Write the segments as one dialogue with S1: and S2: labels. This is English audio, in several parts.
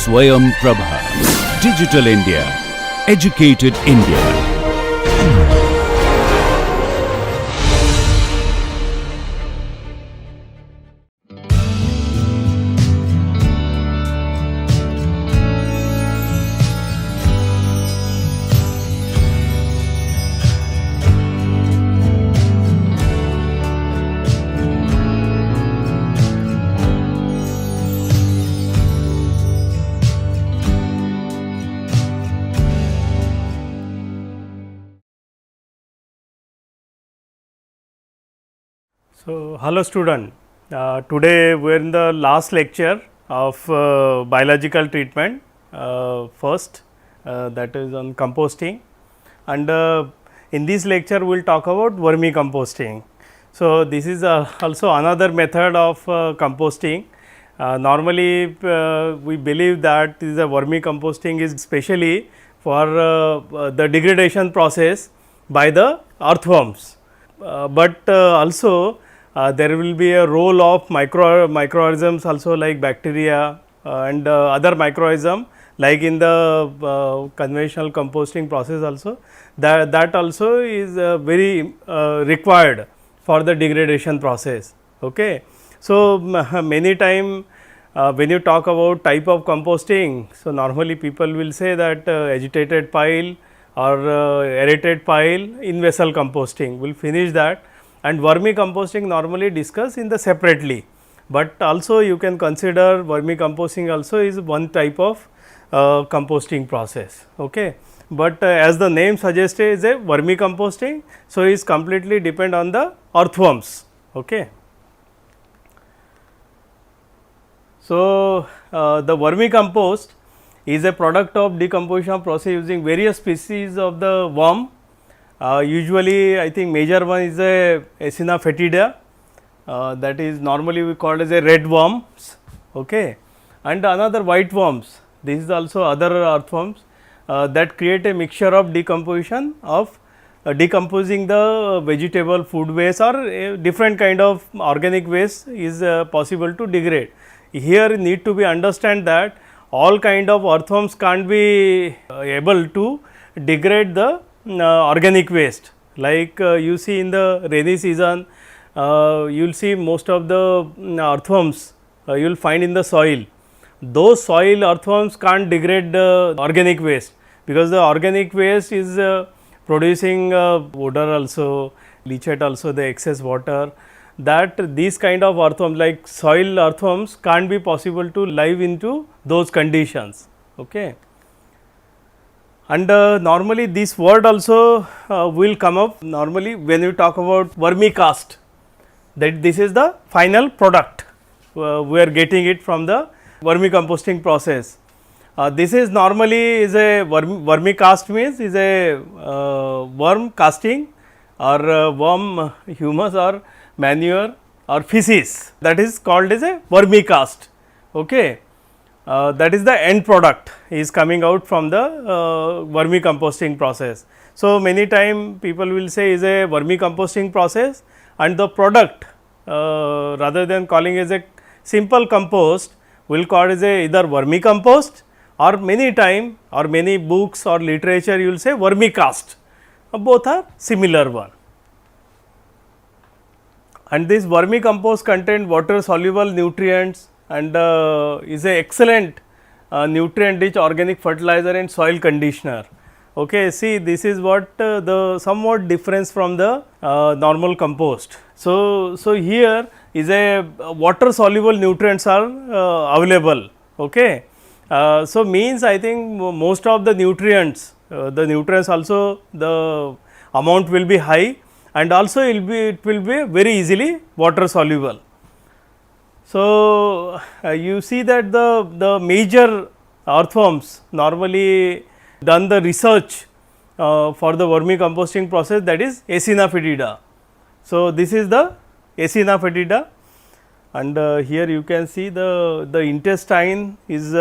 S1: Swayam Prabha. Digital India. Educated India.
S2: So, hello student, today we are in the last lecture of biological treatment first, that is on composting, and in this lecture we will talk about vermicomposting. So, this is also another method of composting. Normally we believe that this vermicomposting is specially for the degradation process by the earthworms, but also there will be a role of microorganisms also like bacteria and other microorganism like in the conventional composting process also, that also is very required for the degradation process. Okay. So, many time when you talk about type of composting, so normally people will say that agitated pile or aerated pile, in vessel composting, we will finish that, and vermicomposting normally discuss in the separately, but also you can consider vermicomposting also is one type of composting process. Okay. But as the name suggests is a vermicomposting, so is completely depend on the earthworms. Okay. So, the vermicompost is a product of decomposition process using various species of the worm. Usually I think major one is a Acina fetida, that is normally we call as a red worms, okay, and another white worms. This is also other earthworms that create a mixture of decomposition of decomposing the vegetable food waste or a different kind of organic waste is possible to degrade. Here need to be understand that all kind of earthworms can't be able to degrade the organic waste, like you see in the rainy season, you will see most of the earthworms you will find in the soil. Those soil earthworms can't degrade the organic waste, because the organic waste is producing odor also, leachate also the excess water, that these kind of earthworms like soil earthworms can't be possible to live into those conditions. Okay. And normally this word also will come up normally when you talk about vermicast, that this is the final product, we are getting it from the vermicomposting process. This is normally is a vermicast means is a worm casting or worm humus or manure or feces, that is called as a vermicast. Okay. That is the end product is coming out from the vermicomposting process. So, many time people will say is a vermicomposting process, and the product rather than calling as a simple compost, we will call as a either vermicompost, or many time or many books or literature you will say vermicast, both are similar one. And this vermicompost contain water soluble nutrients and is a excellent nutrient rich organic fertilizer and soil conditioner. Okay. See, this is what the somewhat difference from the normal compost. So, here is a water soluble nutrients are available. Okay. So, means I think most of the nutrients also the amount will be high, and also it will be very easily water soluble. So, you see that the major earthworms normally done the research for the vermicomposting process, that is Acina fetida. So, this is the Acina fetida, and here you can see the intestine is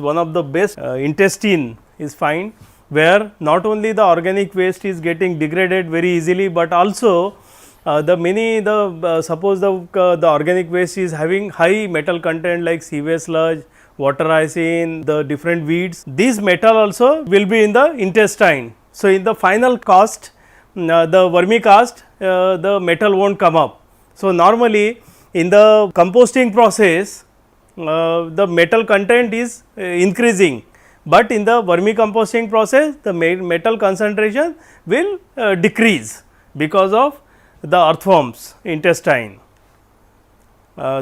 S2: one of the best intestine is fine, where not only the organic waste is getting degraded very easily, but also suppose the organic waste is having high metal content like sewage sludge waterizing, the different weeds, these metal also will be in the intestine. So, in the final cast, the vermicast, the metal won't come up. So, normally in the composting process, the metal content is increasing, but in the vermicomposting process the metal concentration will decrease because of the earthworms intestine.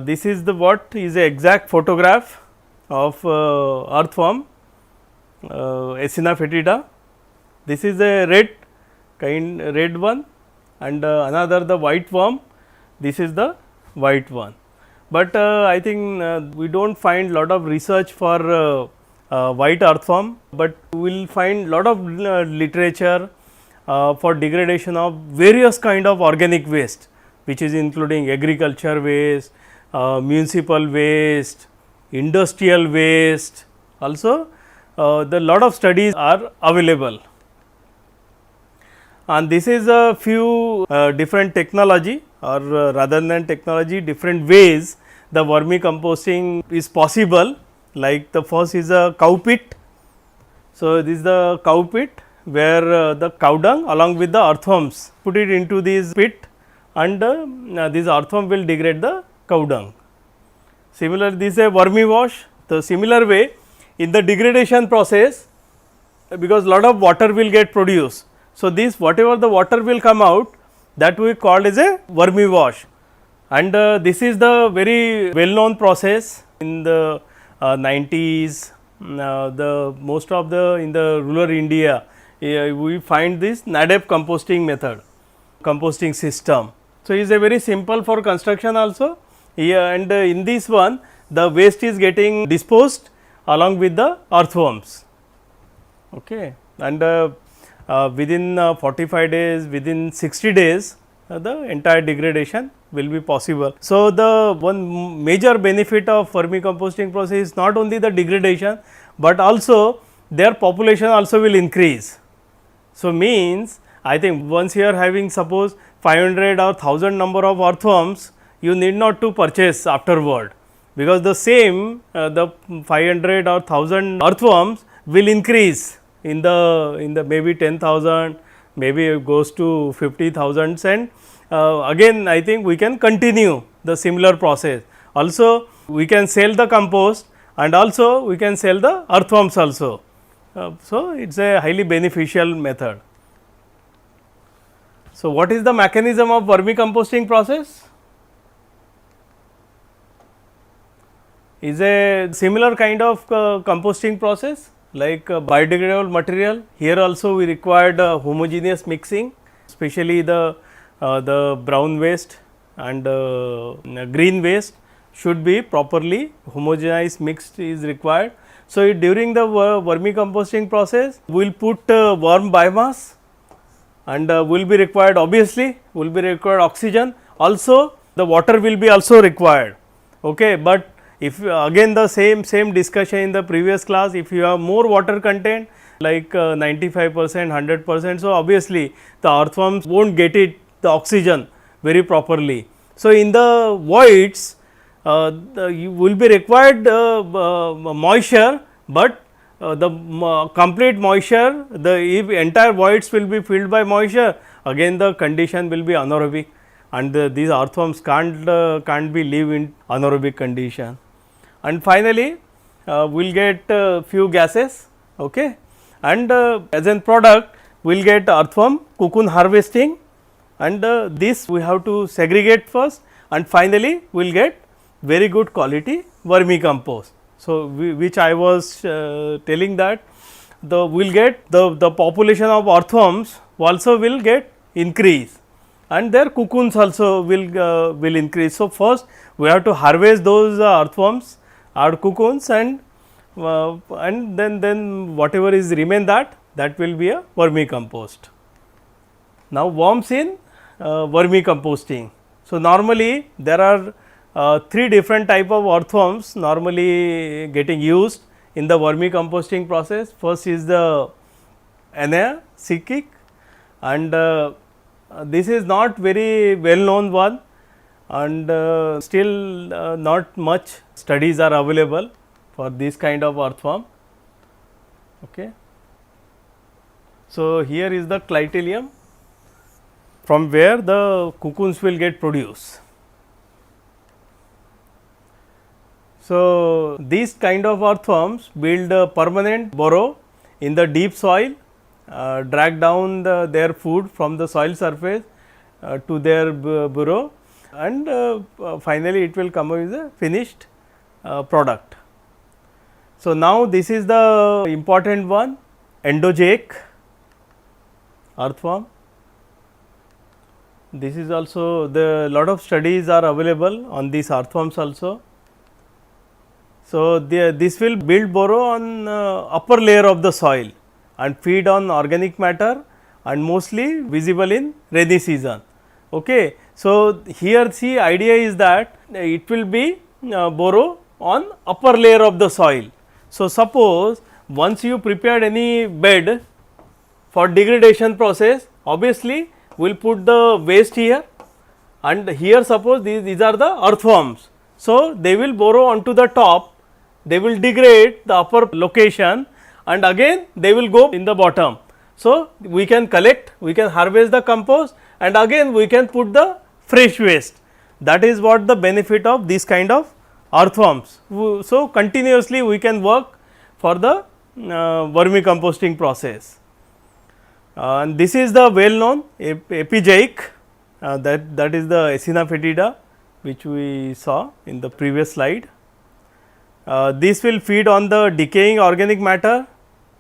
S2: This is the what is the exact photograph of earthworm Acina fetida. This is a red one, and another the white worm. This is the white one. But I think we do not find lot of research for white earthworm, but we will find lot of literature for degradation of various kind of organic waste, which is including agriculture waste, municipal waste, industrial waste. Also, the lot of studies are available. And this is a few different technology, or rather than technology, different ways the vermicomposting is possible. Like the first is a cow pit. So, this is the cow pit where the cow dung along with the earthworms put it into this pit, and this earthworm will degrade the cow dung. Similar, this is a vermi wash. The similar way in the degradation process, because lot of water will get produced. So, this whatever the water will come out, that we called as a vermi wash, and this is the very well known process in the 90s. The most of the in the rural India we find this NADEP composting method, composting system. So, it is a very simple for construction also, and in this one the waste is getting disposed along with the earthworms. Okay. And within 45 days, within 60 days, the entire degradation will be possible. So, the one major benefit of vermicomposting process is not only the degradation, but also their population also will increase. So, means I think once you are having suppose 500 or 1000 number of earthworms, you need not to purchase afterward, because the same the 500 or 1000 earthworms will increase in the maybe 10,000, maybe it goes to 50,000, and again I think we can continue the similar process. Also we can sell the compost, and also we can sell the earthworms also. So, it is a highly beneficial method. So, what is the mechanism of vermicomposting process? Is a similar kind of composting process like biodegradable material. Here also we required homogeneous mixing, especially the brown waste and green waste should be properly homogenized, mixed is required. So, during the vermicomposting process we will put worm biomass, and will be required, obviously will be required oxygen, also the water will be also required. Okay. But if again the same discussion in the previous class, if you have more water content like 95%, 100%, so obviously the earthworms won't get it the oxygen very properly. So, in the voids you will be required moisture, but the complete moisture, if entire voids will be filled by moisture, again the condition will be anaerobic, and these earthworms can't be live in anaerobic condition. And finally, we will get few gases, okay, and as a product we will get earthworm cocoon harvesting, and this we have to segregate first, and finally we will get very good quality vermicompost. So, which I was telling that we will get the population of earthworms also will get increase, and their cocoons also will increase. So, first we have to harvest those earthworms or cocoons, and then whatever is remain that will be a vermicompost. Now, worms in vermicomposting. So, normally there are 3 different type of earthworms normally getting used in the vermicomposting process. First is the Anaeasic, and this is not very well known one, and still not much studies are available. for this kind of earthworm. Okay. So, here is the clitelium from where the cocoons will get produced. So, these kind of earthworms build a permanent burrow in the deep soil, drag down their food from the soil surface to their burrow, and finally, it will come as a finished product. So, now this is the important one, endozoic earthworm. This is also the lot of studies are available on these earthworms also. So, this will build burrow on upper layer of the soil and feed on organic matter and mostly visible in rainy season. Okay. So, here see idea is that it will be burrow on upper layer of the soil. So, suppose once you prepared any bed for degradation process, obviously we will put the waste here, and here suppose these are the earthworms. So, they will burrow onto the top, they will degrade the upper location, and again they will go in the bottom. So, we can collect, we can harvest the compost, and again we can put the fresh waste. That is what the benefit of this kind of earthworms. So, continuously we can work for the vermicomposting process. And this is the well known epizoic, that is the Acinetobacter fetida, which we saw in the previous slide. This will feed on the decaying organic matter,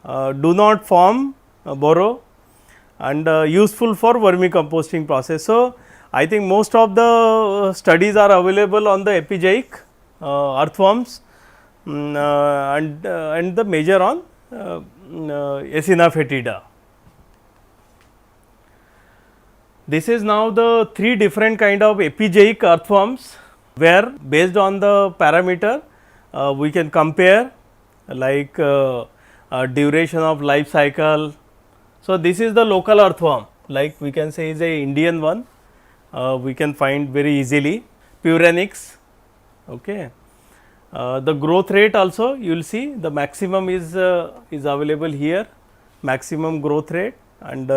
S2: do not form a burrow, and useful for vermicomposting process. So, I think most of the studies are available on the epizoic earthworms, and the major on Acinetobacter fetida. This is now the 3 different kind of epizoic earthworms, where based on the parameter we can compare like duration of life cycle. So, this is the local earthworm, like we can say is a Indian one, we can find very easily, Puranix. Okay. The growth rate also you will see the maximum is available here, maximum growth rate, and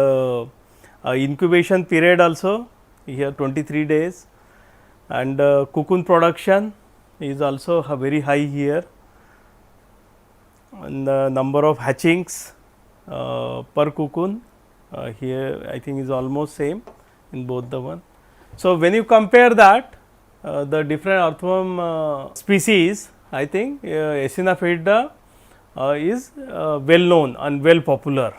S2: incubation period also here 23 days, and cocoon production is also very high here, and the number of hatchings per cocoon here I think is almost same in both the one. So, when you compare that the different earthworm species, I think Acinetobacter fetida is well known and well popular.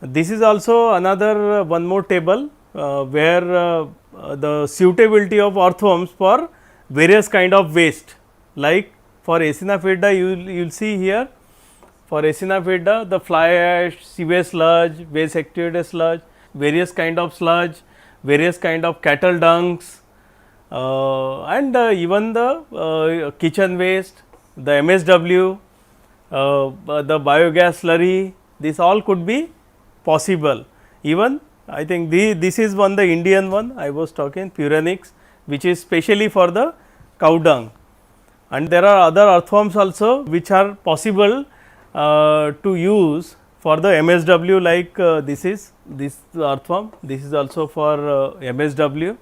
S2: This is also another one more table where the suitability of earthworms for various kind of waste, like for Acinetobacter fetida you will see here, for Acinetobacter fetida the fly ash, sewage sludge, waste activated sludge, various kind of sludge, various kind of cattle dungs, and even the kitchen waste, the MSW, the biogas slurry, this all could be possible. Even I think this is one, the Indian one I was talking, Puranix, which is specially for the cow dung, and there are other earthworms also which are possible to use for the MSW, like this earthworm, this is also for MSW.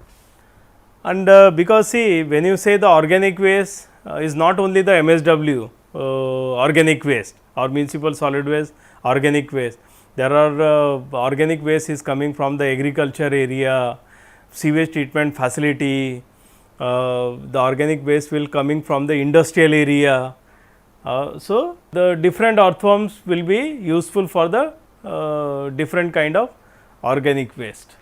S2: And because see, when you say the organic waste is not only the MSW organic waste or municipal solid waste organic waste, there are organic waste is coming from the agriculture area, sewage treatment facility, the organic waste will coming from the industrial area. So, the different earthworms will be useful for the different kind of organic waste.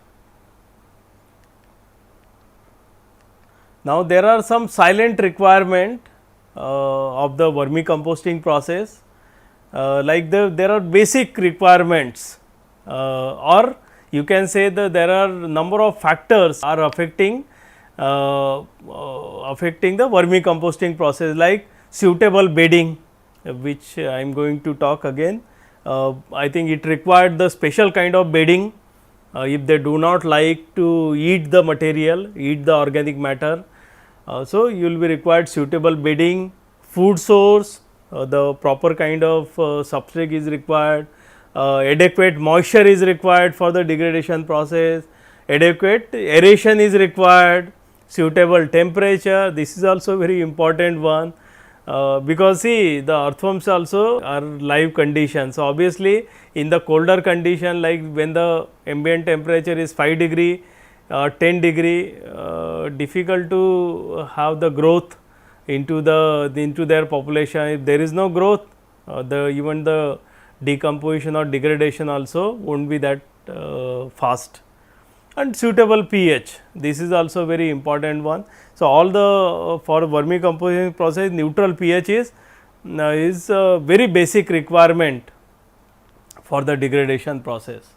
S2: Now, there are some silent requirement of the vermicomposting process, like there are basic requirements, or you can say that there are number of factors are affecting the vermicomposting process, like suitable bedding, which I am going to talk again. I think it required the special kind of bedding, if they do not like to eat the material, eat the organic matter, So, you will be required suitable bedding, food source, the proper kind of substrate is required, adequate moisture is required for the degradation process, adequate aeration is required, suitable temperature, this is also very important one. Because see the earthworms also are live conditions. So, obviously, in the colder condition like when the ambient temperature is 5 degree, 10 degree, difficult to have the growth into their population. If there is no growth, even the decomposition or degradation also won't be that fast. And suitable pH, this is also very important one. So, all the for vermicomposting process neutral pH is very basic requirement for the degradation process.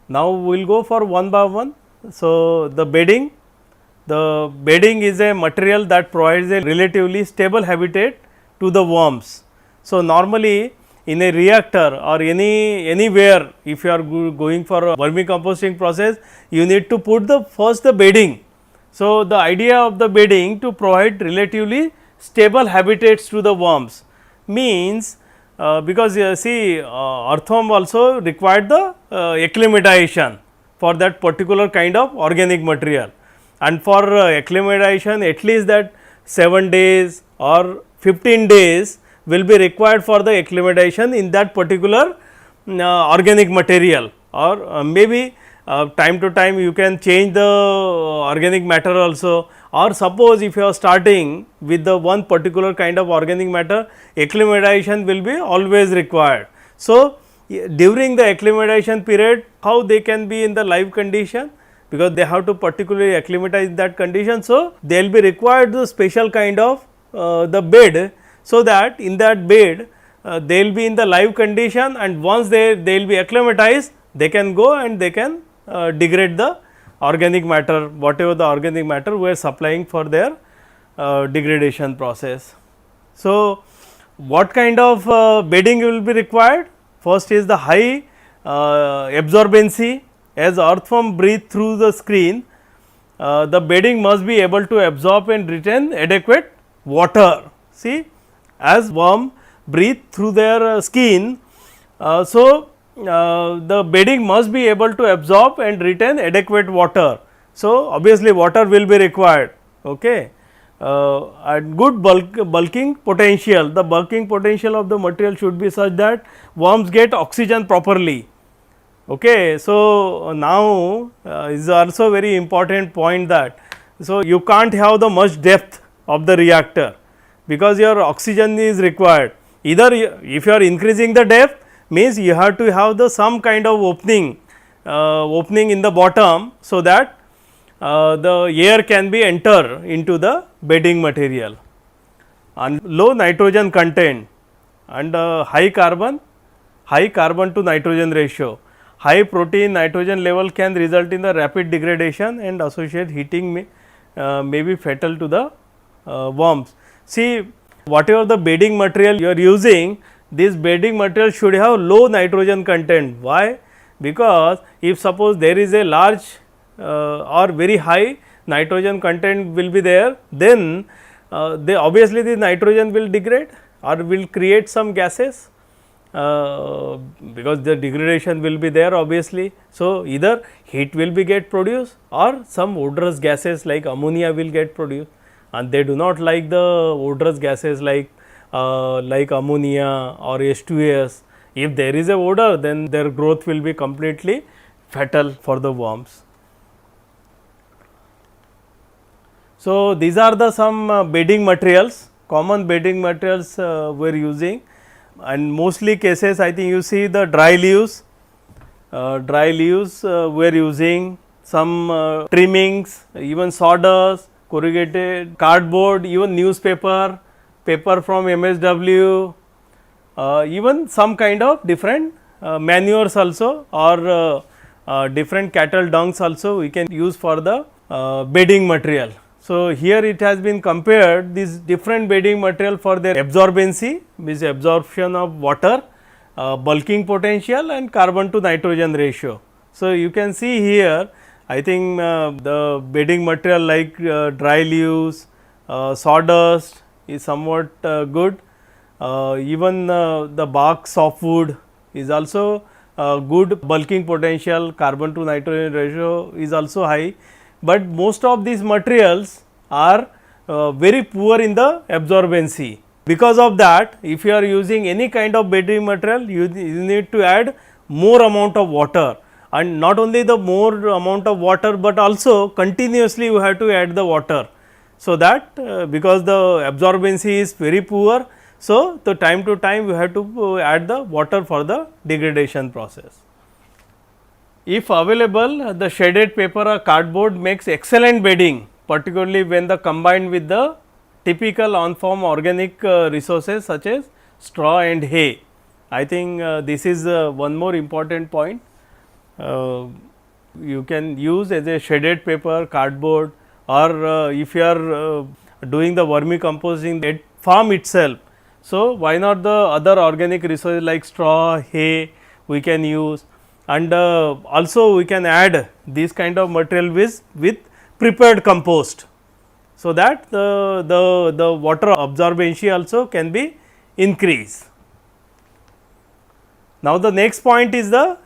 S2: Now, we will go for one by one. So, the bedding is a material that provides a relatively stable habitat to the worms. So, normally in a reactor or anywhere if you are going for a vermicomposting process, you need to put first the bedding. So, the idea of the bedding to provide relatively stable habitats to the worms means because see earthworm also required the acclimatization for that particular kind of organic material, and for acclimatization at least that 7 days or 15 days will be required for the acclimatization in that particular organic material, or maybe time to time you can change the organic matter also, or suppose if you are starting with the one particular kind of organic matter, acclimatization will be always required. So, during the acclimatization period, how they can be in the live condition, because they have to particularly acclimatize that condition. So, they will be required the special kind of the bed, so that in that bed they will be in the live condition, and once they will be acclimatized, they can go and they can degrade the organic matter, whatever the organic matter we are supplying for their degradation process. So, what kind of bedding will be required? First is the high absorbency. As earthworm breathe through the screen, the bedding must be able to absorb and retain adequate water. See, as worm breathe through their skin, the bedding must be able to absorb and retain adequate water. So, obviously, water will be required. Okay. And good bulking potential, the bulking potential of the material should be such that worms get oxygen properly. Okay. So, now is also very important point that, so you can't have the much depth of the reactor, because your oxygen is required. Either if you are increasing the depth, means you have to have the some kind of opening in the bottom, so that the air can be enter into the bedding material, and low nitrogen content and high carbon to nitrogen ratio. High protein nitrogen level can result in the rapid degradation, and associated heating may be fatal to the worms. See, whatever the bedding material you are using, this bedding material should have low nitrogen content. Why? Because if suppose there is a large or very high nitrogen content will be there, then obviously the nitrogen will degrade or will create some gases, because the degradation will be there obviously. So, either heat will be get produced, or some odorous gases like ammonia will get produced, and they do not like the odorous gases like ammonia or H2S. If there is a odor, then their growth will be completely fatal for the worms. So, these are the some bedding materials, common bedding materials we are using, and mostly cases I think you see the dry leaves we are using, some trimmings, even sawdust, corrugated cardboard, even newspaper, paper from MSW, even some kind of different manures also, or different cattle dungs also we can use for the bedding material. So, here it has been compared these different bedding material for their absorbency, means absorption of water, bulking potential, and carbon to nitrogen ratio. So, you can see here I think the bedding material like dry leaves, sawdust is somewhat good. Even the bark softwood is also good bulking potential, carbon to nitrogen ratio is also high, but most of these materials are very poor in the absorbency. Because of that, if you are using any kind of bedding material, you need to add more amount of water, and not only the more amount of water, but also continuously you have to add the water. So, that because the absorbency is very poor, so the time to time you have to add the water for the degradation process. If available, the shredded paper or cardboard makes excellent bedding, particularly when the combined with the typical on-farm organic resources such as straw and hay. I think this is one more important point. You can use as a shredded paper, cardboard, or if you are doing the vermicomposting at farm itself. So, why not the other organic resources like straw, hay we can use, and also we can add this kind of material with prepared compost. So, that the water absorbency also can be increased. Now, the next point is the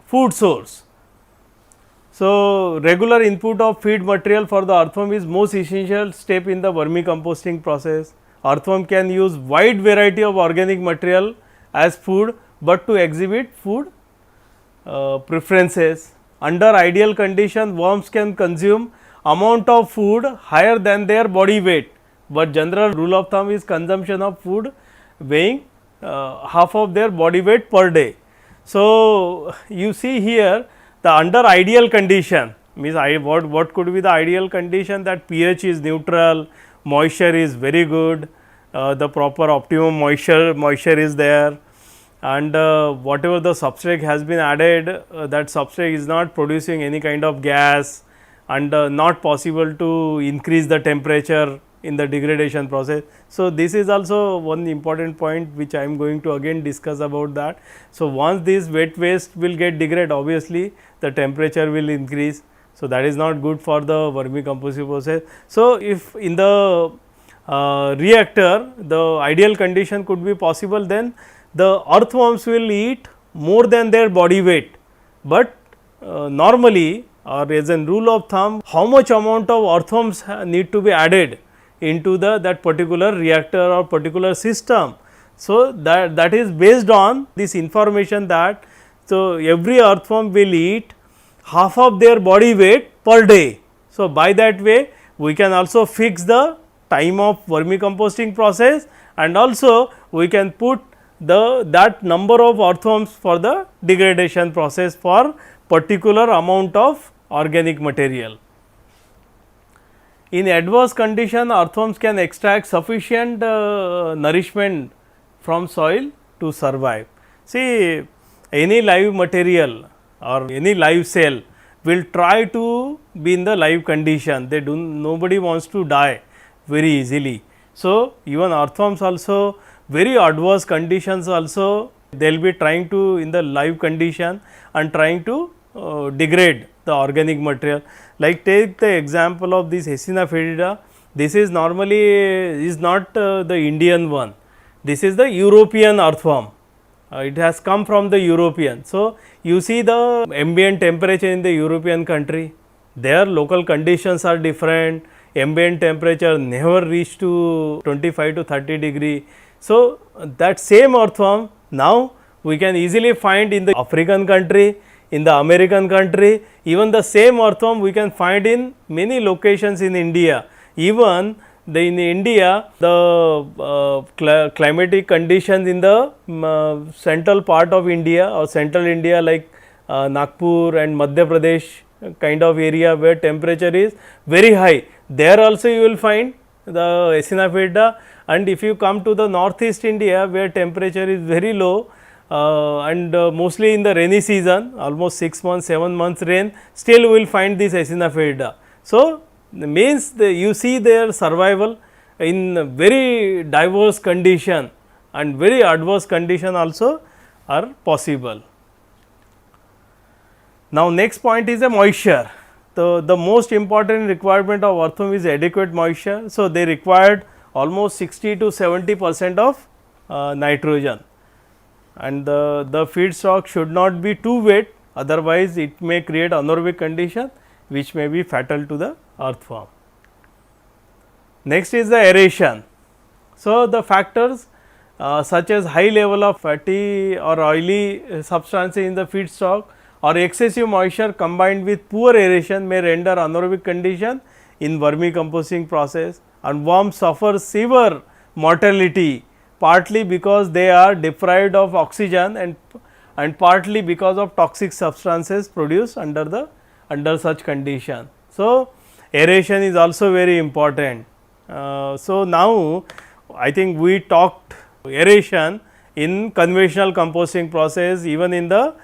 S2: food source. So, regular input of feed material for the earthworm is most essential step in the vermicomposting process. Earthworm can use wide variety of organic material as food, but to exhibit food preferences. Under ideal condition, worms can consume amount of food higher than their body weight, but general rule of thumb is consumption of food weighing half of their body weight per day. So, you see here the under ideal condition means what could be the ideal condition, that pH is neutral, moisture is very good, the proper optimum moisture is there, and whatever the substrate has been added, that substrate is not producing any kind of gas, and not possible to increase the temperature in the degradation process. So, this is also one important point which I am going to again discuss about that. So, once this wet waste will get degraded, obviously the temperature will increase. So, that is not good for the vermicomposting process. So, if in the reactor the ideal condition could be possible, then the earthworms will eat more than their body weight, but normally or as a rule of thumb, how much amount of earthworms need to be added into that particular reactor or particular system. So, that is based on this information that, so every earthworm will eat half of their body weight per day. So, by that way we can also fix the time of vermicomposting process, and also we can put that number of earthworms for the degradation process for particular amount of organic material. In adverse condition, earthworms can extract sufficient nourishment from soil to survive. See, any live material or any live cell will try to be in the live condition. Nobody wants to die very easily. So, even earthworms also very adverse conditions also they will be trying to in the live condition and trying to degrade the organic material. Like take the example of this Hesina fetida. This is normally is not the Indian one. This is the European earthworm. It has come from the European. So, you see the ambient temperature in the European country. Their local conditions are different. Ambient temperature never reach to 25 to 30 degree. So, that same earthworm now we can easily find in the African country, in the American country, even the same earthworm we can find in many locations in India. Even in India, the climatic conditions in the central part of India or central India like Nagpur and Madhya Pradesh kind of area where temperature is very high. There also you will find the Hesina fetida, and if you come to the northeast India where temperature is very low and mostly in the rainy season, almost 6 months, 7 months rain, still we will find this Hesina fetida. So, means you see their survival in very diverse condition and very adverse condition also are possible. Now, next point is a moisture. the most important requirement of earthworm is adequate moisture. So, they required almost 60 to 70% of nitrogen, and the feedstock should not be too wet, otherwise it may create anaerobic condition which may be fatal to the earthworm. Next is the aeration. So, the factors such as high level of fatty or oily substances in the feedstock or excessive moisture combined with poor aeration may render anaerobic condition in vermicomposting process, and worms suffer severe mortality partly because they are deprived of oxygen and partly because of toxic substances produced under such condition. So, aeration is also very important. So, now I think we talked aeration in conventional composting process, even in the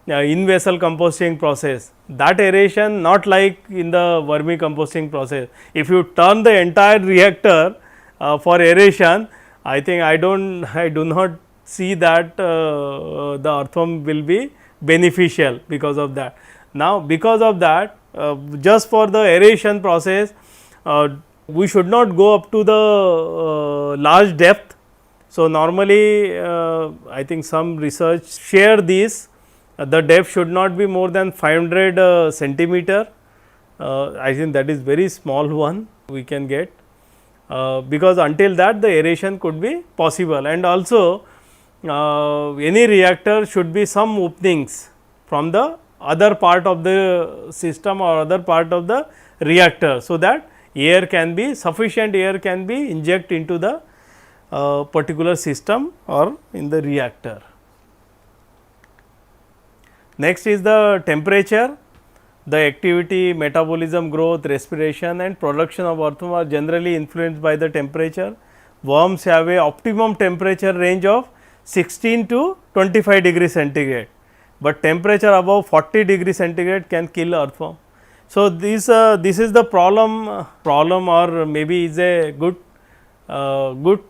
S2: in vessel composting process. That aeration not like in the vermicomposting process. If you turn the entire reactor for aeration, I think I do not see that the earthworm will be beneficial because of that. Now, because of that, just for the aeration process, we should not go up to the large depth. So, normally I think some research share this, the depth should not be more than 500 centimeter. I think that is very small one we can get, because until that the aeration could be possible, and also any reactor should be some openings from the other part of the system or other part of the reactor, so that air can be sufficient air can be inject into the particular system or in the reactor. Next is the temperature. The activity, metabolism, growth, respiration and production of earthworm are generally influenced by the temperature. Worms have a optimum temperature range of 16 to 25 degree centigrade, but temperature above 40 degree centigrade can kill earthworm. So, this is the problem or maybe is a good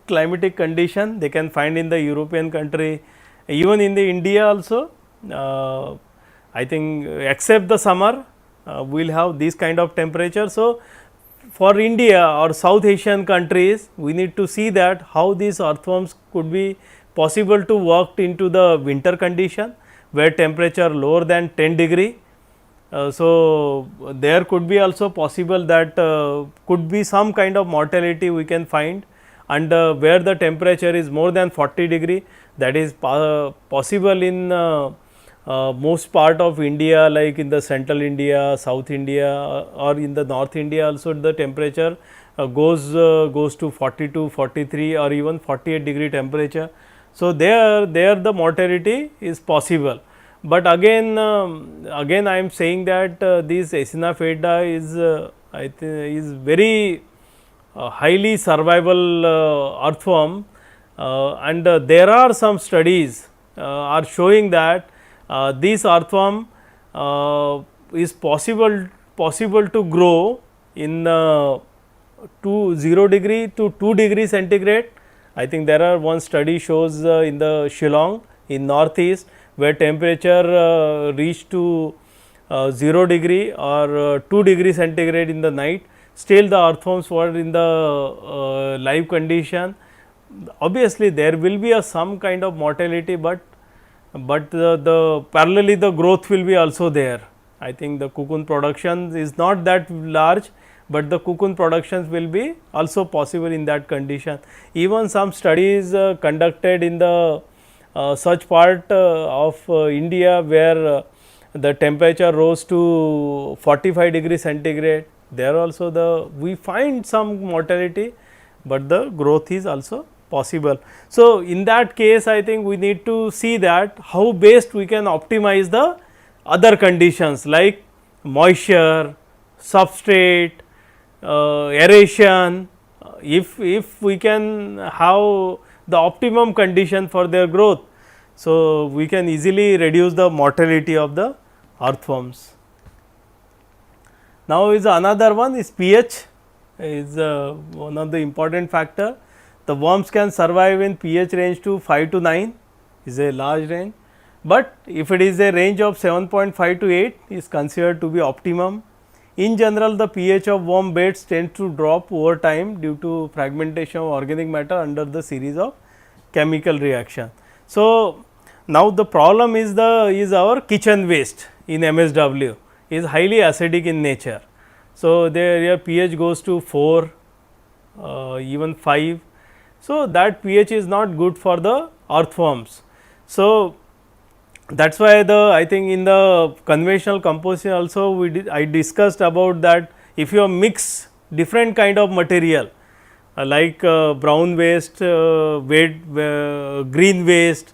S2: climatic condition they can find in the European country, even in the India also. I think except the summer we will have this kind of temperature. So, for India or South Asian countries, we need to see that how these earthworms could be possible to work into the winter condition, where temperature lower than 10 degree. So, there could be also possible that could be some kind of mortality we can find, and where the temperature is more than 40 degree, that is possible in most part of India, like in the central India, South India or in the North India also the temperature goes to 42, 43 or even 48 degree temperature. So, there the mortality is possible, but again I am saying that this Acinetophaida is very highly survival earthworm, and there are some studies are showing that this earthworm is possible to grow in 0 degree to 2 degree centigrade. I think there are one study shows in the Shillong in northeast, where temperature reached to 0 degree or 2 degree centigrade in the night. Still the earthworms were in the live condition. Obviously, there will be some kind of mortality, but the parallelly the growth will be also there. I think the cocoon production is not that large, but the cocoon productions will be also possible in that condition. Even some studies conducted in the such part of India, where the temperature rose to 45 degree centigrade, there also we find some mortality, but the growth is also possible. So, in that case I think we need to see that how best we can optimize the other conditions like moisture, substrate, aeration. If we can have the optimum condition for their growth, so we can easily reduce the mortality of the earthworms. Now, is another one is pH is one of the important factor. The worms can survive in pH range to 5 to 9 is a large range, but if it is a range of 7.5 to 8 is considered to be optimum. in general the pH of worm beds tends to drop over time due to fragmentation of organic matter under the series of chemical reaction. So, now the problem is our kitchen waste in MSW is highly acidic in nature. So, their pH goes to 4, even 5. So, that pH is not good for the earthworms. So, that is why I think in the conventional composting also I discussed about that if you mix different kind of material like brown waste, green waste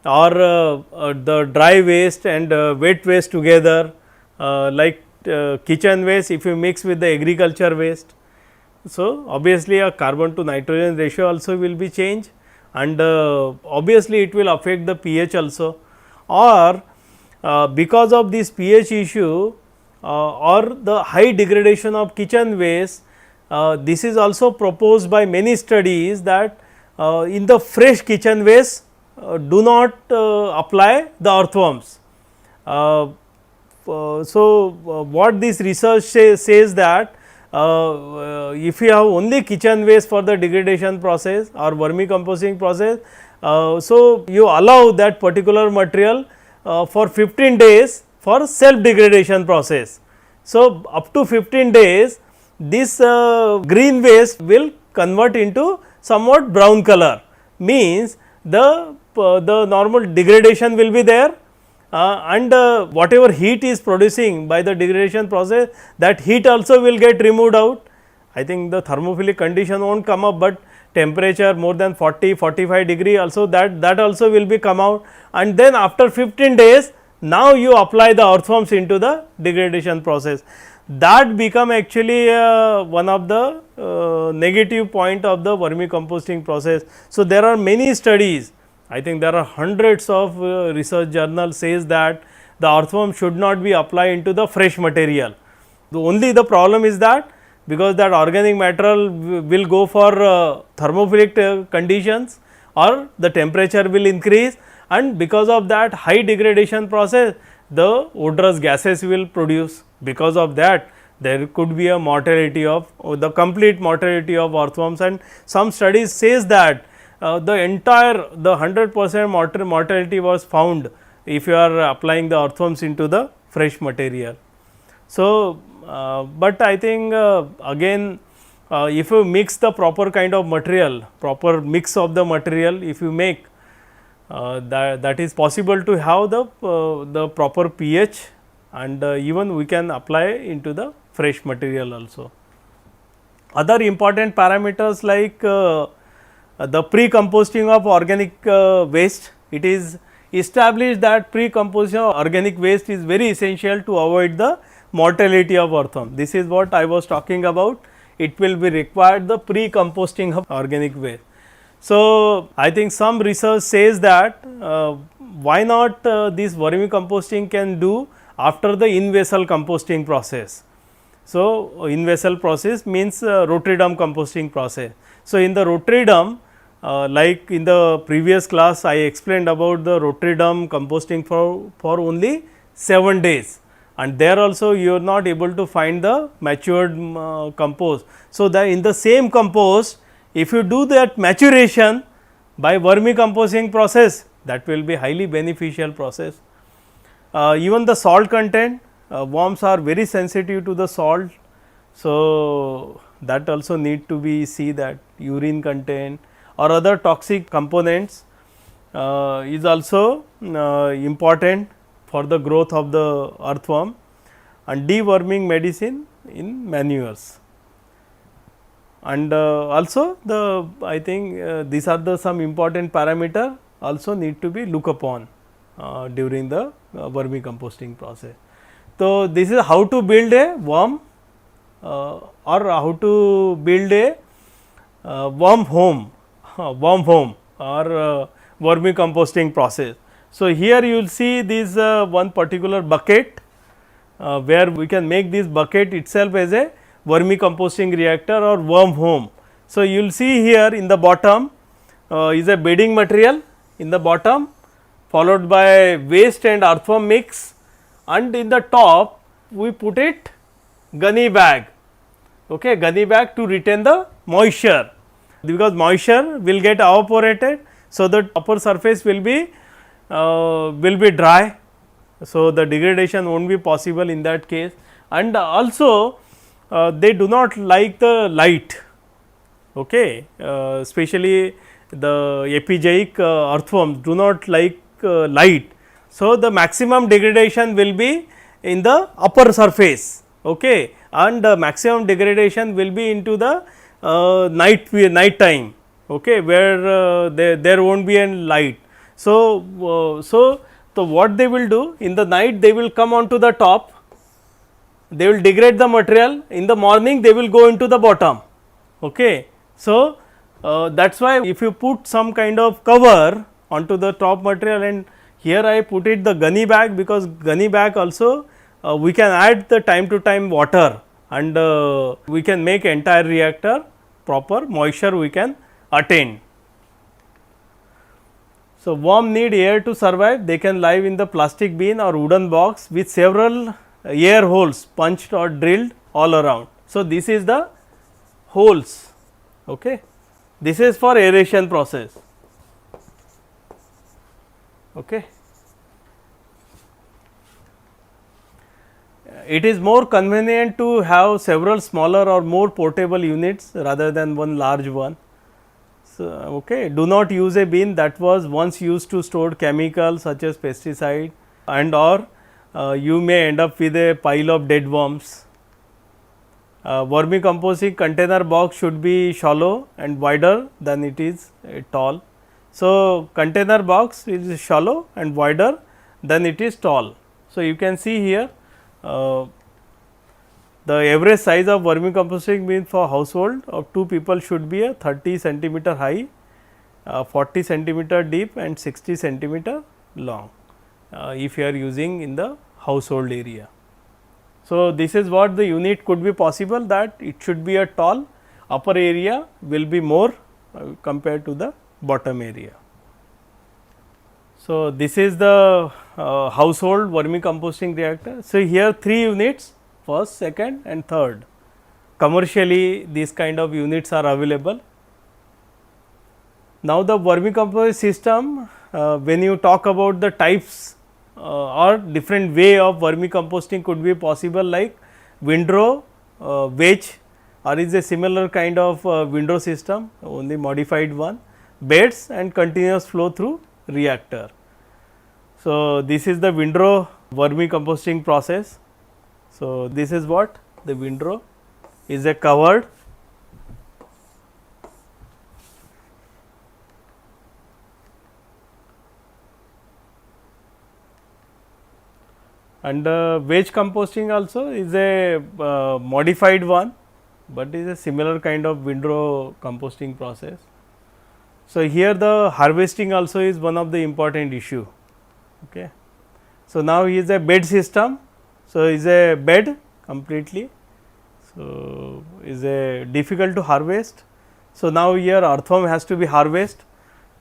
S2: or the dry waste and wet waste together like kitchen waste if you mix with the agriculture waste. So, obviously a carbon to nitrogen ratio also will be changed and obviously it will affect the pH also, or because of this pH issue or the high degradation of kitchen waste, this is also proposed by many studies that in the fresh kitchen waste do not apply the earthworms. What this research says that if you have only kitchen waste for the degradation process or vermicomposting process, so you allow that particular material for 15 days for self degradation process. So, up to 15 days this green waste will convert into somewhat brown color, means the normal degradation will be there and whatever heat is producing by the degradation process, that heat also will get removed out. I think the thermophilic condition will not come up, but temperature more than 40-45 degree also that also will be come out, and then after 15 days now you apply the earthworms into the degradation process. That become actually one of the negative point of the vermicomposting process. So, there are many studies, I think there are hundreds of research journals says that the earthworm should not be applied into the fresh material. Only the problem is that because that organic material will go for thermophilic conditions or the temperature will increase, and because of that high degradation process the odorous gases will produce. Because of that there could be a mortality of the complete mortality of earthworms, and some studies says that the entire the 100% mortality was found if you are applying the earthworms into the fresh material. So, but I think again if you mix the proper kind of material, proper mix of the material if you make, that is possible to have the proper pH, and even we can apply into the fresh material also. Other important parameters like the pre-composting of organic waste, it is established that pre-composition of organic waste is very essential to avoid the mortality of earthworm. This is what I was talking about, it will be required the pre-composting of organic waste. So, I think some research says that why not this vermicomposting can do after the in-vessel composting process. So, in-vessel process means rotary drum composting process. So, in the rotary drum like in the previous class I explained about the rotary drum composting for only 7 days, and there also you are not able to find the matured compost. So, in the same compost if you do that maturation by vermicomposting process, that will be highly beneficial process. Even the salt content, worms are very sensitive to the salt. So, that also need to be see that urine content or other toxic components is also important for the growth of the earthworm, and deworming medicine in manures. And also I think these are the some important parameter also need to be look upon during the vermicomposting process. So, this is how to build a worm or how to build a worm home or vermicomposting process. So, here you will see this one particular bucket where we can make this bucket itself as a vermicomposting reactor or worm home. So, you will see here in the bottom is a bedding material in the bottom, followed by waste and earthworm mix, and in the top we put it gunny bag, okay, gunny bag to retain the moisture, because moisture will get evaporated. So, the upper surface will be dry. So, the degradation will not be possible in that case, and also they do not like the light, okay. Especially the epigeic earthworms do not like light. So, the maximum degradation will be in the upper surface, okay, and the maximum degradation will be into the night time, okay, where there will not be any light. So, what they will do in the night, they will come onto the top, they will degrade the material, in the morning they will go into the bottom, okay. So, that is why if you put some kind of cover onto the top material, and here I put it the gunny bag, because gunny bag also we can add the time to time water, and we can make entire reactor proper moisture we can attain. So, worm need air to survive. They can live in the plastic bin or wooden box with several air holes punched or drilled all around. So, this is the holes, okay. This is for aeration process, okay. It is more convenient to have several smaller or more portable units rather than one large one. So, okay, do not use a bin that was once used to store chemicals such as pesticide, and or you may end up with a pile of dead worms. Vermicomposting container box should be shallow and wider than it is tall. So, container box is shallow and wider than it is tall. So, you can see here the average size of vermicomposting bin for household of 2 people should be a 30 centimeter high, 40 centimeter deep and 60 centimeter long, if you are using in the household area. So, this is what the unit could be possible, that it should be a tall, upper area will be more compared to the bottom area. So, this is the household vermicomposting reactor. So, here 3 units, first, second and third. Commercially these kind of units are available. Now, the vermicomposting system, when you talk about the types or different way of vermicomposting could be possible, like windrow, wedge, or is a similar kind of windrow system, only modified one, beds and continuous flow through reactor. So, this is the windrow vermicomposting process. So, this is what the windrow is, a covered and wedge composting also is a modified one, but is a similar kind of windrow composting process. So, here the harvesting also is one of the important issue. Okay. So, now is a bed system. So, is a bed completely. So, is a difficult to harvest. So, now here earthworm has to be harvested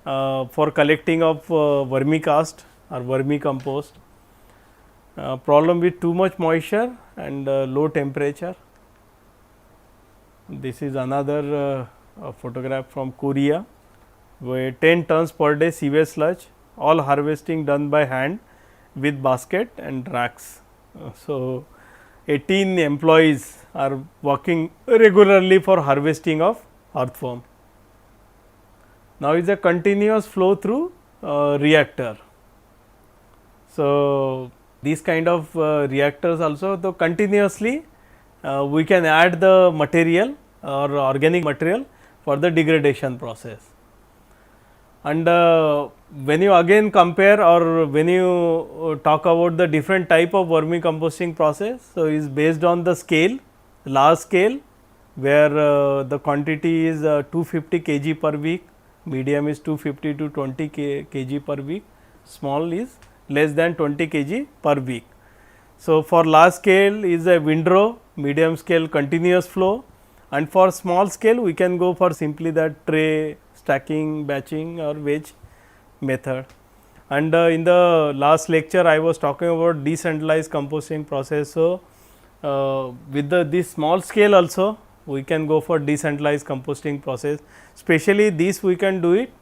S2: for collecting of vermicast or vermicompost. Problem with too much moisture and low temperature. This is another photograph from Korea, where 10 tons per day sewage sludge, all harvesting done by hand with basket and racks. So, 18 employees are working regularly for harvesting of earthworm. Now, is a continuous flow through reactor. So, these kind of reactors also, though continuously we can add the material or organic material for the degradation process. And when you again compare, or when you talk about the different type of vermicomposting process, so is based on the scale, large scale, where the quantity is 250 kg per week, medium is 250 to 20 kg per week, small is less than 20 kg per week. So, for large scale is a windrow, medium scale continuous flow, and for small scale we can go for simply that tray stacking, batching or wedge method. And in the last lecture I was talking about decentralized composting process. So, with this small scale also we can go for decentralized composting process, especially this we can do it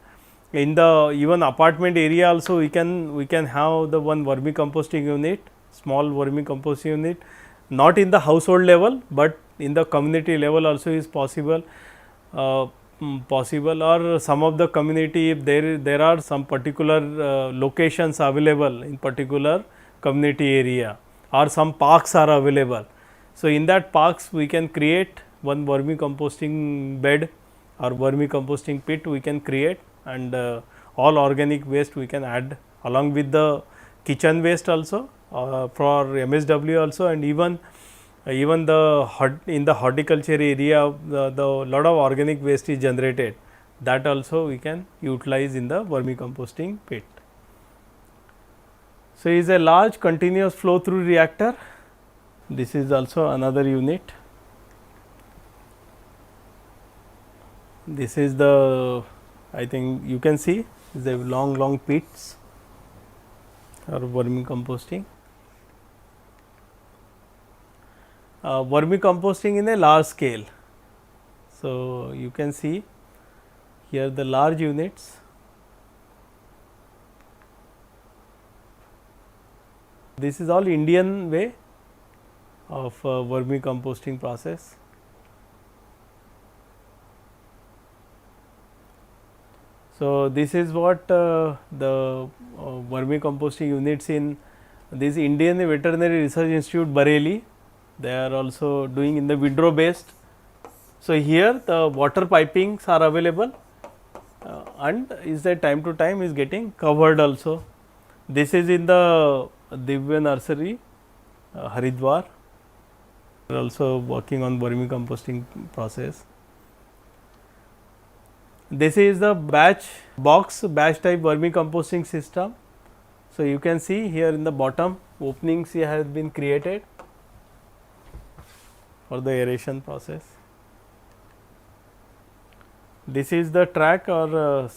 S2: in the even apartment area also. We can have the one vermicomposting unit, small vermicomposting unit, not in the household level, but in the community level also is possible. Possible, or some of the community, if there are some particular locations available in particular community area, or some parks are available. So, in that parks we can create one vermicomposting bed or vermicomposting pit we can create, and all organic waste we can add along with the kitchen waste also for MSW also, and even the in the horticulture area the lot of organic waste is generated, that also we can utilize in the vermicomposting pit. So, is a large continuous flow through reactor. This is also another unit. This is the, I think you can see is a long pits or vermicomposting. Vermicomposting in a large scale. So, you can see here the large units. This is all Indian way of vermicomposting process. So, this is what the vermicomposting units in this Indian Veterinary Research Institute, Bareilly, they are also doing in the windrow based. So, here the water pipings are available and is the time to time is getting covered also. This is in the Divya Nursery, Haridwar, also working on vermicomposting process. This is the batch type vermicomposting system. So, you can see here in the bottom openings here has been created for the aeration process. This is the track or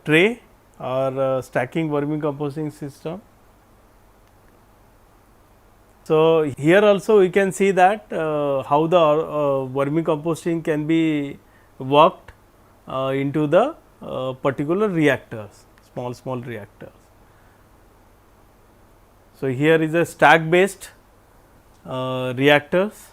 S2: tray or stacking vermicomposting system. So, here also we can see that how the vermicomposting can be worked into the particular reactors, small reactors. So, here is a stack based reactors.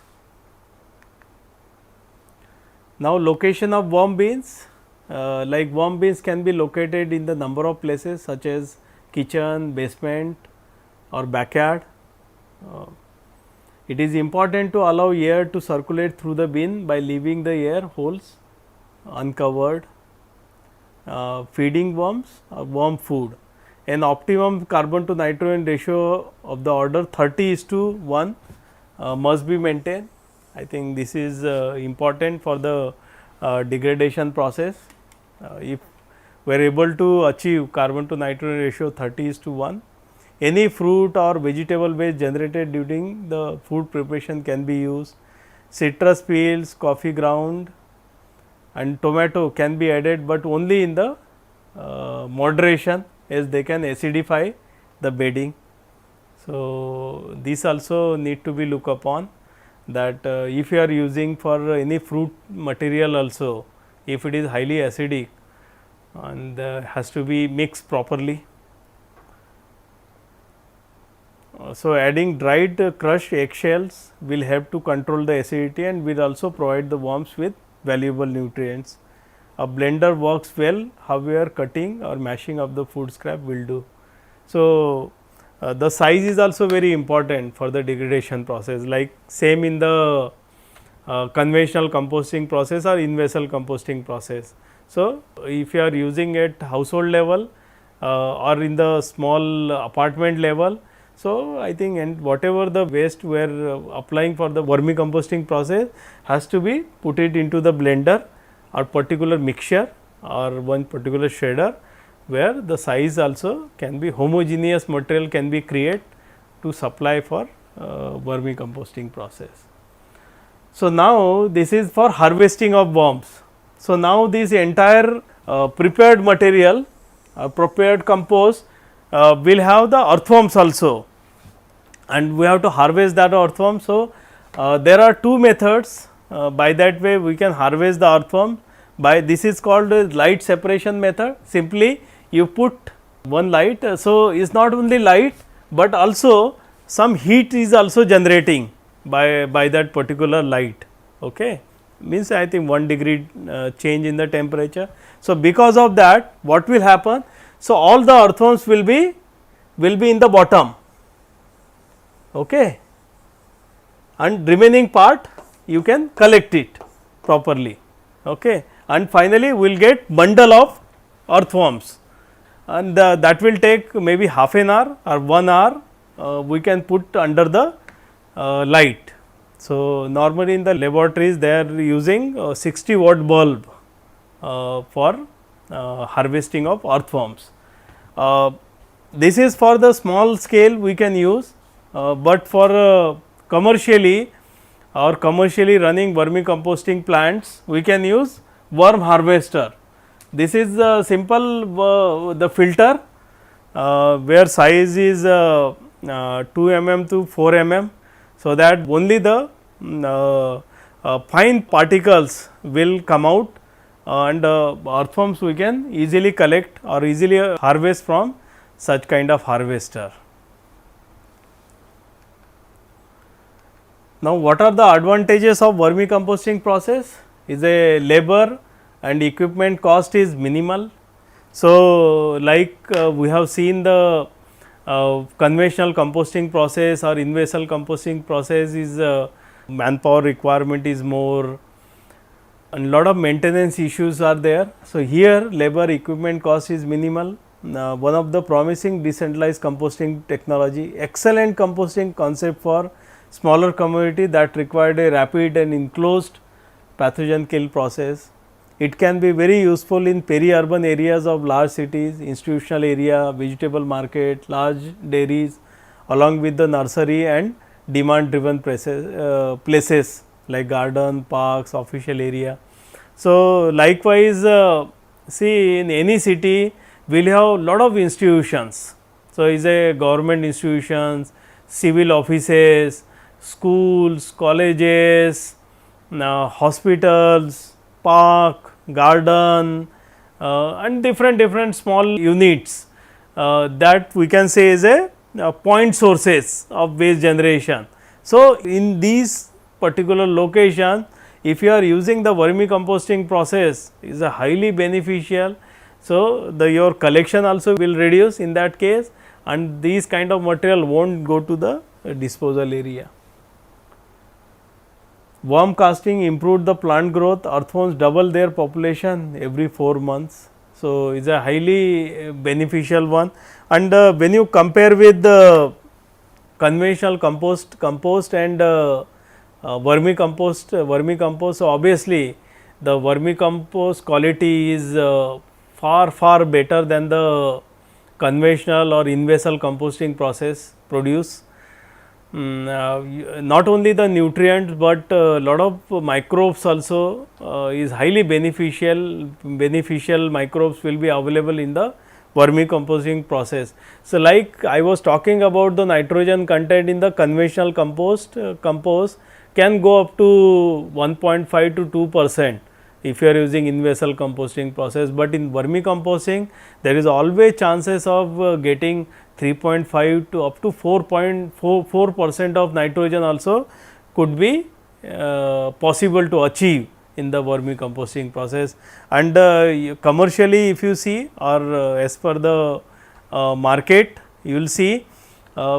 S2: Now, location of worm bins, like worm bins can be located in the number of places such as kitchen, basement or backyard. It is important to allow air to circulate through the bin by leaving the air holes uncovered. Feeding worms or worm food, an optimum carbon to nitrogen ratio of the order 30:1 must be maintained. I think this is important for the degradation process. If we are able to achieve carbon to nitrogen ratio 30:1, any fruit or vegetable waste generated during the food preparation can be used. Citrus peels, coffee ground and tomato can be added, but only in the moderation, as they can acidify the bedding. So, this also need to be looked upon, that if you are using for any fruit material also, if it is highly acidic and has to be mixed properly. So, adding dried crushed eggshells will help to control the acidity and will also provide the worms with valuable nutrients. A blender works well, however, cutting or mashing of the food scrap will do. So, the size is also very important for the degradation process, like same in the conventional composting process or in vessel composting process. So, if you are using at household level or in the small apartment level, so I think and whatever the waste we are applying for the vermicomposting process has to be put it into the blender or particular mixture or one particular shredder, where the size also can be homogeneous material can be created to supply for vermicomposting process. So, now this is for harvesting of worms. So, now this entire prepared material prepared compost will have the earthworms also, and we have to harvest that earthworm. So, There are two methods, by that way we can harvest the earthworm. By this is called light separation method. Simply you put one light, so is not only light, but also some heat is also generating by that particular light. Okay. Means I think 1 degree change in the temperature. So, because of that what will happen? So, all the earthworms will be in the bottom, okay, and remaining part you can collect it properly, okay, and finally we will get bundle of earthworms, and that will take maybe half an hour or 1 hour we can put under the light. So, normally in the laboratories they are using 60-watt bulb for harvesting of earthworms. This is for the small scale we can use, but for commercially or commercially running vermicomposting plants we can use worm harvester. This is the simple the filter where size is 2 mm to 4 mm. So, that only the fine particles will come out, and earthworms we can easily collect or easily harvest from such kind of harvester. Now, what are the advantages of vermicomposting process? Is a labor and equipment cost is minimal. So, like we have seen the conventional composting process or in-vessel composting process is manpower requirement is more and lot of maintenance issues are there. So, here labor equipment cost is minimal. One of the promising decentralized composting technology, excellent composting concept for smaller community that required a rapid and enclosed pathogen kill process. It can be very useful in peri-urban areas of large cities, institutional area, vegetable market, large dairies, along with the nursery and demand driven places like garden, parks, official area. So, likewise see in any city we will have lot of institutions. So, is a government institutions, civil offices, schools, colleges, hospitals, park, garden and different small units that we can say is a point sources of waste generation. So, in these particular location, if you are using the vermicomposting process is a highly beneficial. So, your collection also will reduce in that case, and these kind of material will not go to the disposal area. Worm casting improved the plant growth, earthworms double their population every 4 months. So, it is a highly beneficial one, and when you compare with the conventional compost and vermicompost, so obviously the vermicompost quality is far better than the conventional or in-vessel composting process produce. Not only the nutrients, but lot of microbes also is highly beneficial microbes will be available in the vermicomposting process. So, like I was talking about the nitrogen content in the conventional compost can go up to 1.5 to 2% if you are using in-vessel composting process, but in vermicomposting there is always chances of getting 3.5 to up to 4.4% of nitrogen also could be possible to achieve in the vermicomposting process. And commercially if you see, or as per the market, you will see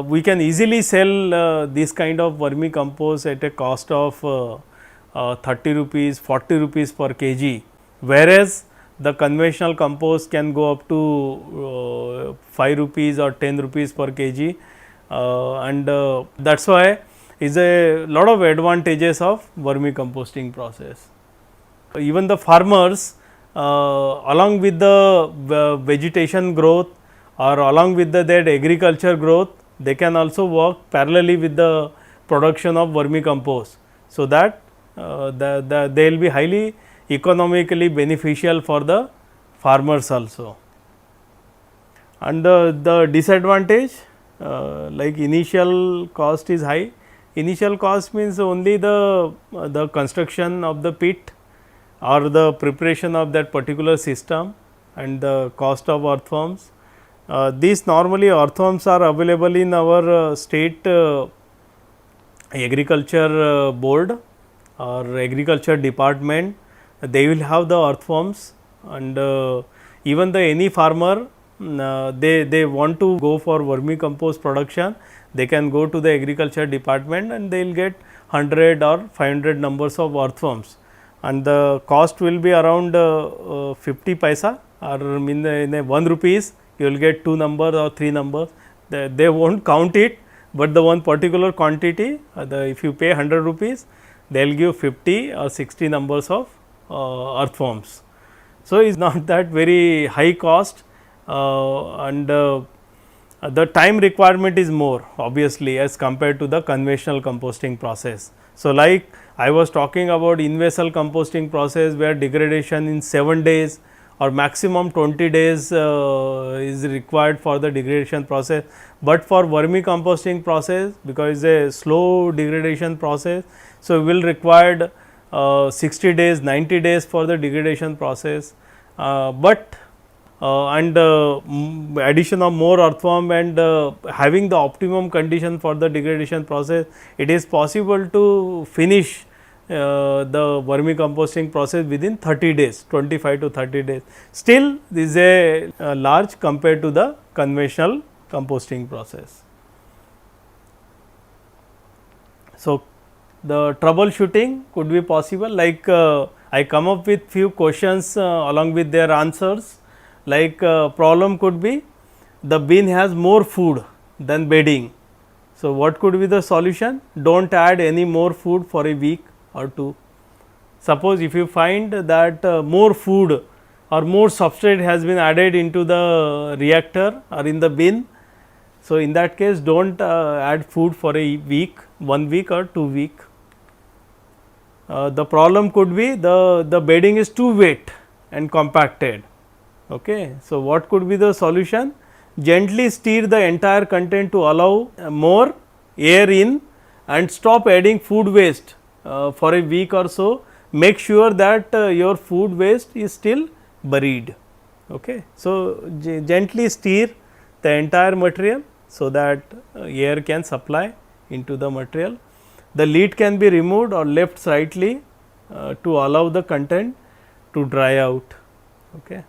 S2: we can easily sell this kind of vermicompost at a cost of 30 rupees, 40 rupees per kg, whereas the conventional compost can go up to 5 rupees or 10 rupees per kg, and that is why is a lot of advantages of vermicomposting process. Even the farmers along with the vegetation growth or along with that agriculture growth, they can also work parallelly with the production of vermicompost. So, that they will be highly economically beneficial for the farmers also. And the disadvantage like initial cost is high, Initial cost means only the construction of the pit or the preparation of that particular system and the cost of earthworms. These normally earthworms are available in our state agriculture board or agriculture department. They will have the earthworms, and even the any farmer they want to go for vermicompost production, they can go to the agriculture department and they will get 100 or 500 numbers of earthworms, and the cost will be around 50 paisa, or in a 1 rupees you will get 2 numbers or 3 numbers. They won't count it, but the one particular quantity, if you pay 100 rupees, they will give 50 or 60 numbers of earthworms. So, it is not that very high cost, and the time requirement is more obviously as compared to the conventional composting process. So, like I was talking about in-vessel composting process, where degradation in 7 days or maximum 20 days is required for the degradation process, but for vermicomposting process, because it is a slow degradation process, so we will require 60 days, 90 days for the degradation process, but addition of more earthworm and having the optimum condition for the degradation process, it is possible to finish the vermicomposting process within 30 days, 25 to 30 days. Still, this is a large compared to the conventional composting process. So, the troubleshooting could be possible, like I come up with few questions along with their answers. Like problem could be the bin has more food than bedding. So, what could be the solution? Do not add any more food for a week or 2. Suppose if you find that more food or more substrate has been added into the reactor or in the bin. So, in that case do not add food for a week, 1 week or 2 week. The problem could be the bedding is too wet and compacted. Okay. So, what could be the solution? Gently stir the entire content to allow more air in and stop adding food waste for a week or so. Make sure that your food waste is still buried. Okay. So, gently stir the entire material so that air can supply into the material. The lid can be removed or left slightly to allow the content to dry out. Okay.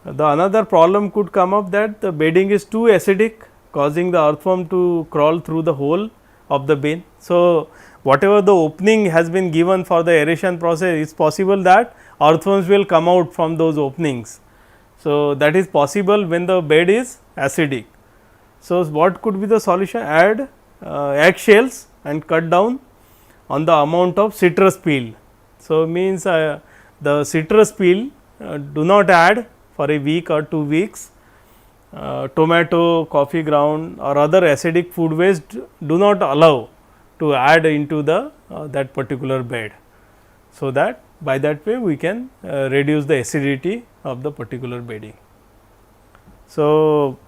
S2: The another problem could come up that the bedding is too acidic, causing the earthworm to crawl through the hole of the bin. So, whatever the opening has been given for the aeration process, it is possible that earthworms will come out from those openings. So, that is possible when the bed is acidic. So, what could be the solution? Add eggshells and cut down on the amount of citrus peel. So, means the citrus peel do not add for a week or 2 weeks. Tomato, coffee ground or other acidic food waste do not allow to add into the that particular bed. So, that by that way we can reduce the acidity of the particular bedding. So,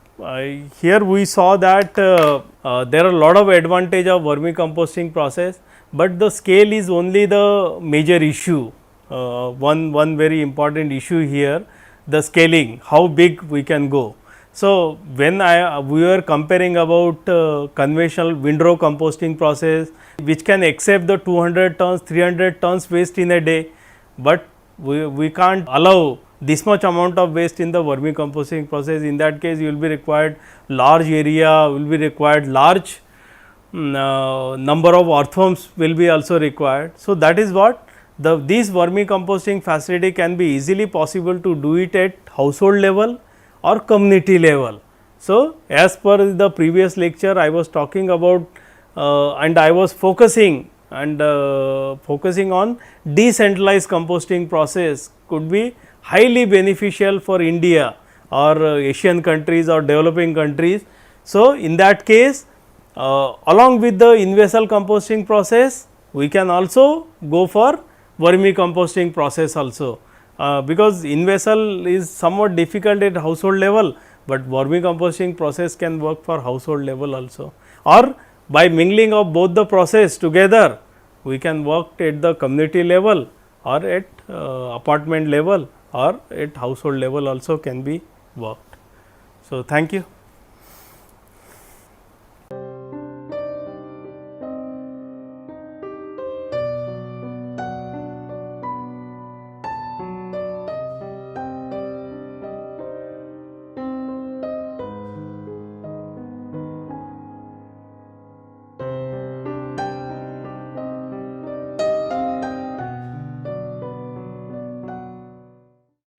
S2: here we saw that there are a lot of advantage of vermicomposting process, but the scale is only the major issue. One very important issue here, the scaling, how big we can go. So, when we were comparing about conventional windrow composting process, which can accept the 200 tons, 300 tons waste in a day, but we can't allow this much amount of waste in the vermicomposting process. In that case, you will be required large area, will be required large number of earthworms will be also required. So, that is what this vermicomposting facility can be easily possible to do it at household level or community level. So, as per the previous lecture I was talking about and I was focusing on decentralized composting process could be highly beneficial for India or Asian countries or developing countries. So, in that case along with the in-vessel composting process, we can also go for vermicomposting process also, because in-vessel is somewhat difficult at household level, but vermicomposting process can work for household level also, or by mingling of both the process together, we can work at the community level or at apartment level or at household level also can be worked. So, thank you.